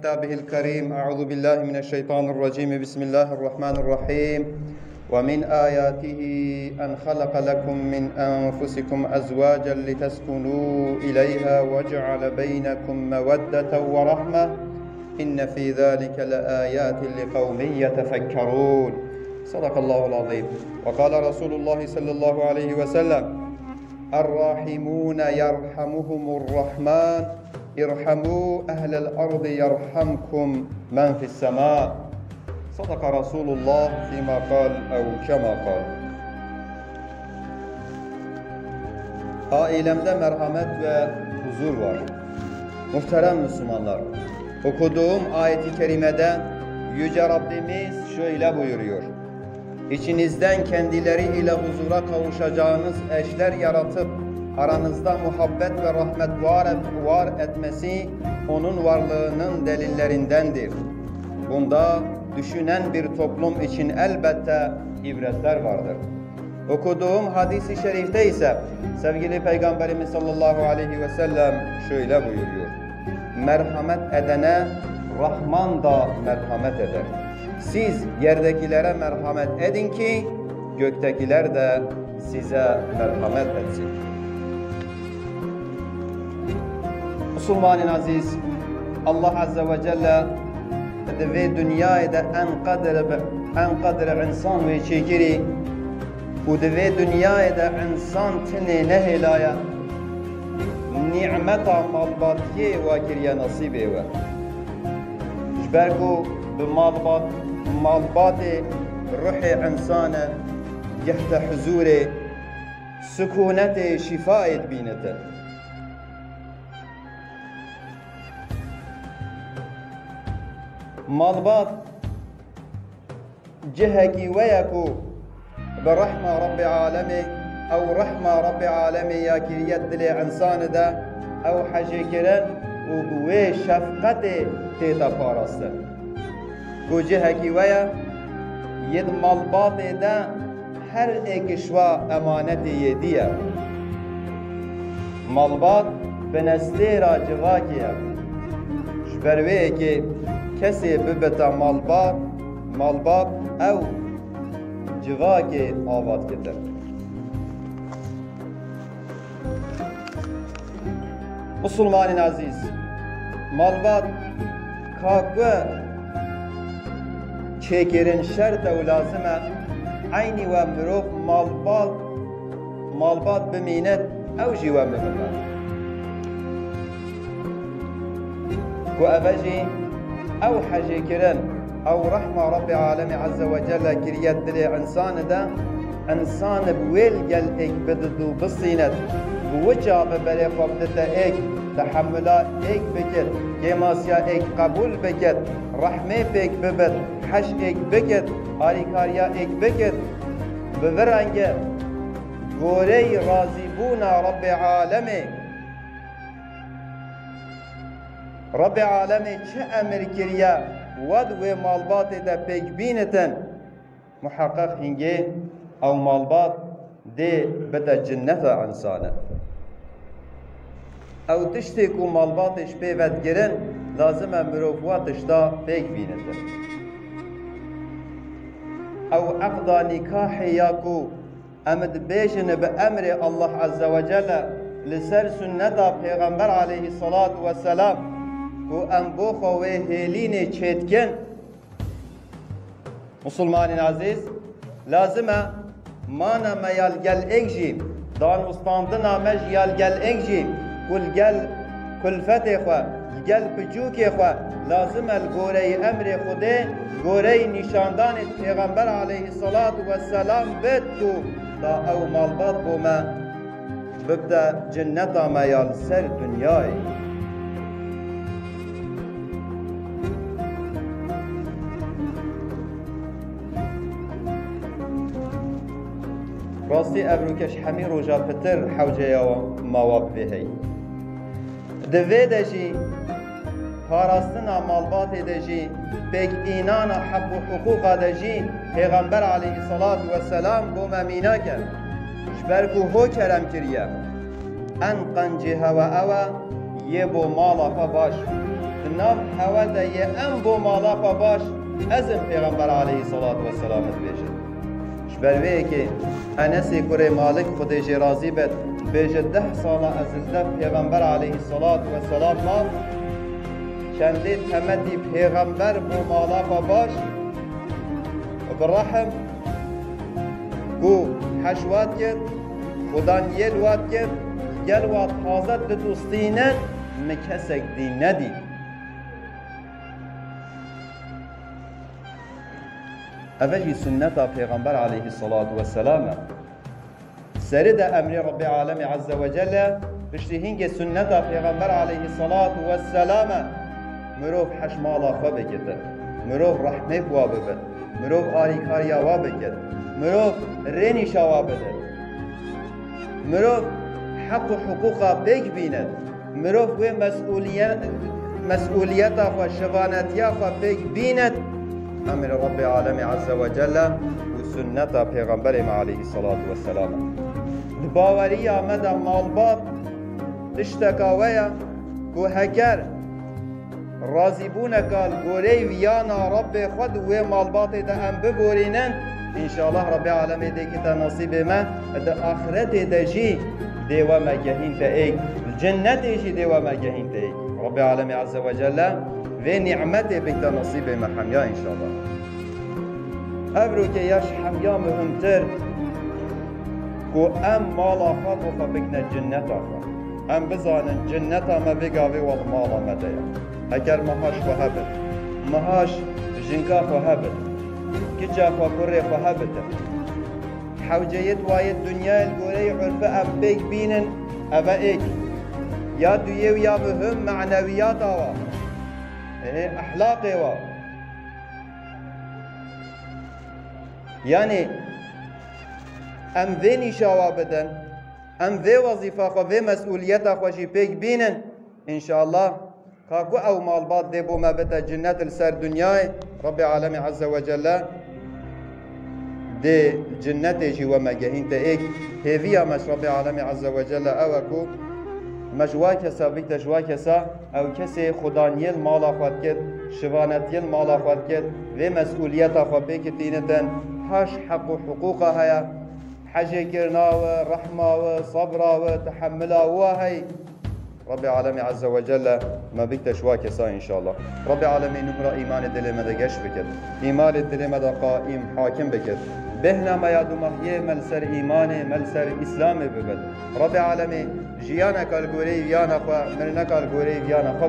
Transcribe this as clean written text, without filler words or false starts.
كتابه الكريم. أعوذ بالله من الشيطان الرجيم. بسم الله الرحمن الرحيم. ومن آياته أن خلق لكم من أنفسكم أزواجا لتسكنوا إليها وجعل بينكم مودة ورحمة إن في ذلك لآيات لقوم يتفكرون. صدق الله العظيم. وقال رسول الله صلى الله عليه وسلم: الراحمون يرحمهم الرحمن ارحموا أهل الأرض يرحمكم من في السماء. صدق رسول الله فيما قال أو كما قال. Ailemde merhamet ve huzur var. Muhterem Müslümanlar, okuduğum ayet-i kerimede Yüce Rabbimiz şöyle buyuruyor: İçinizden kendileriyle huzura kavuşacağınız eşler yaratıp aranızda muhabbet ve rahmet var etmesi onun varlığının delillerindendir. Bunda düşünen bir toplum için elbette ibretler vardır. Okuduğum hadis-i şerifte ise sevgili Peygamberimiz sallallahu aleyhi ve sellem şöyle buyuruyor: merhamet edene Rahman da merhamet eder. Siz yerdekilere merhamet edin ki göktekiler de size merhamet etsin. Müslümanın aziz, Allah Azze ve Celle ve dünyada en kadr insan ve çekiri u ve dünyada insan tine ne helaya nimeta malbatiye ve kiriye nasip ewe jberku bi malbati ruhi insana yehte huzure sükunete şifa et binete. malbat ceheki ve yaku برحمة رب عالمي أو رحمة رب عالمي يا كريت دل إنسان ده أو حاجة كرن وقوي شفقة تيتا فارستن كوجه كيويا يد مالبات ده هر ایک شوا امانت يديه مالبات بنسته را جواكيه شبروه که کسی ببتا مالبات أو civake avat getir. Müslümanın aziz, malbat kakve çekerin şert ve lazıme aynı ve müruf malbat biminet ev jive mühimmet. Ku eveci ev hacekirin أو رحمة رب العالمين عز وجل كريات دلي إنسان ده إنسان بويل جل إك بددو بصينت بوجه ببري قبضته إك تحملا إك بكت كماسيا إك قبول بكت رحمة بك ببت حش إك بكت هاريكاريا إك بكت بفرنجة غوري راضيبونا رب العالمين رب العالمين چه أمر كريا ود و مالبات ده پیک بینتن محقق هنگه او مالبات ده بده جنت انسانه او تشتی کو مالباتش پیوت گرن لازمه مروفواتش دا پیک بینتن او عقدا نکاحی یاکو امد بیشن به امر الله عز وجل لسر سنتا پیغمبر علیه الصلاة والسلام و انبوخ و هیلین چیتکن مسلمانین عزیز لازمه مانا میال گل انجی دان استاندنا مج یال گل انجی کل گل کلفت خو گل پجوک خو لازمه الگوره امر خوده گوره نشاندان پیغمبر علیه الصلاة والسلام بدو دا او مالبات بوما ببدا جنتا میال سر دنیای راستی ابروکش همی روژا پتر حوجه یا مواب بهی دوی دجی پاراستنا مالبات دجی بک اینانا حب و حقوق دجی پیغمبر علیه الصلاة والسلام بو ممینا کرد شبرکو هو کرم کریه ان قنجه و اوه یه بو مالا باش ناف هوده یه ام بو مالا خو باش ازم پیغمبر علیه صلاة و سلام بیجه شبروه که انسی کره مالک خودش راضی بد بیجه 10 ساله از الده پیغمبر علیه صلاة و سلام ما چنده تمدی پیغمبر بو مالا خو باش برحم گو حشوات کرد خودان یل وات کرد گل وات حاضر دوستینت مکسک دی ندی اوجی سنت پیغمبر علیه الصلاة والسلام سرد امر رب العالم عز وجل بشتی هنگ سنت پیغمبر علیه الصلاة والسلام مروف حشمالا خوا بکتر مروف رحمه بوا ببد مروف آریکاریا وا بکد مروف رینیشا وا بده مروف حق و حقوقا بگ بیند مروف و مسئولیتا و شوانتیا و بگ بیند امر رب العالم عز وجل و سنت پیغمبر علیه الصلاة والسلام باوری آمد مالبات تشتکاویا گو هگر راضی بونکال گوری ویانا رب خود و مالبات دا ام ببورینن انشاءالله رب العالمین دیگه تا نصیب ما دا آخرت دا جی دیوا ما گهین تا ایک الجنت جی دیوا ما گهین تا ایک رب العالمین عز وجل و نعمت بیتا نصیب ما حمیا انشاءالله ابرو که یش حمیا مهمتر کو ام مالا خواه و بکن جنت آخواه ام بزانن جنت ما بگاوی و مالا مدیا اگر مهاش خواه بد مهاش جنکا خواه بد کجا خواه کره خواه بد حوجیت واید دنیا الگوری عرفه ام بیگ بینن اوه ایک یا دویو یا مهم معنویات آوا احلاق آوا یعنی ام وی نیشاوا بدن ام وی وظیفه خو وی مسئولیت خوشی پیگ بینن انشاءالله کاکو او مالبات دی بو مبتا جنت السر دنیای رب العالم عز وجل دی جنت جی و مگهین تا ایک هیویا مش رب العالم عز وجل اوکو مجوا کسا بیت جوا کسا او کسی خدانیل مالا خود کد شوانتیل مالا خود کد و مسئولیت خود بکتینتن هاش حق و حقوق هیا حجه کرنا و رحمه و صبر و تحمل و هی رب العالمین عز وجل ما بیت جوا کسا انشاءالله رب العالمین نمرا ایمان دل مدگش بکد ایمان دل مد قائم حاکم بکد بهنا ما یادو مهیه ملسر ایمان ملسر اسلام ببد رب العالمین جیانا کال گوری ویانا خوا مرنا کال گوری ویانا خوا